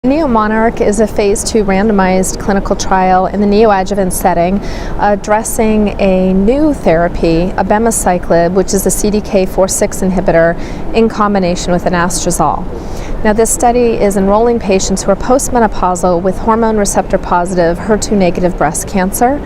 NeoMONARCH is a phase 2 randomized clinical trial in the neoadjuvant setting addressing a new therapy, abemaciclib, which is a CDK4/6 inhibitor in combination with anastrozole. Now, this study is enrolling patients who are postmenopausal with hormone receptor-positive HER2 negative breast cancer,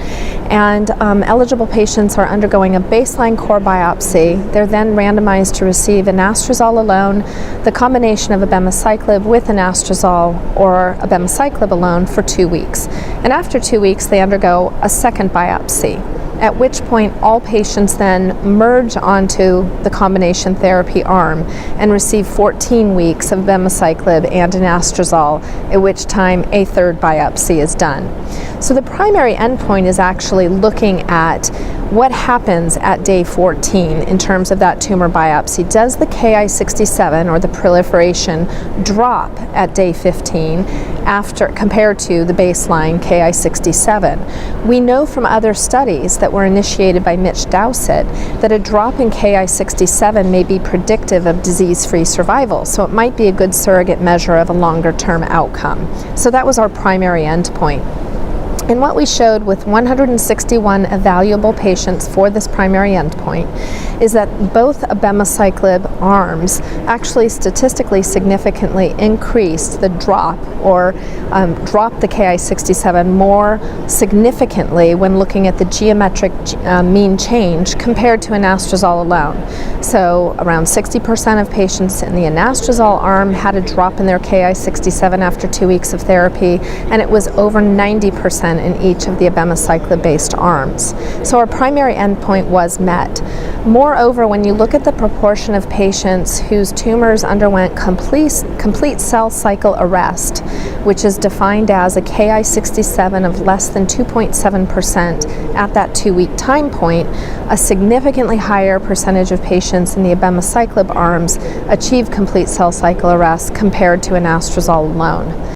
and eligible patients are undergoing a baseline core biopsy. They're then randomized to receive anastrozole alone, the combination of abemaciclib with anastrozole, or abemaciclib alone for 2 weeks. And after 2 weeks, they undergo a second biopsy, at which point all patients then merge onto the combination therapy arm and receive 14 weeks of abemaciclib and anastrozole, at which time a third biopsy is done. So the primary endpoint is actually looking at what happens at day 14 in terms of that tumor biopsy. Does the Ki-67, or the proliferation, drop at day 15 compared to the baseline Ki-67? We know from other studies that were initiated by Mitch Dowsett that a drop in Ki-67 may be predictive of disease-free survival, so it might be a good surrogate measure of a longer-term outcome. So that was our primary endpoint. And what we showed with 161 evaluable patients for this primary endpoint is that both abemaciclib arms actually statistically significantly increased the drop, or dropped the Ki-67 more significantly when looking at the geometric mean change compared to anastrozole alone. So around 60% of patients in the anastrozole arm had a drop in their Ki-67 after 2 weeks of therapy, and it was over 90% in each of the abemaciclib-based arms. So our primary endpoint was met. Moreover, when you look at the proportion of patients whose tumors underwent complete cell cycle arrest, which is defined as a Ki-67 of less than 2.7% at that 2-week time point, a significantly higher percentage of patients in the abemaciclib arms achieved complete cell cycle arrest compared to anastrozole alone.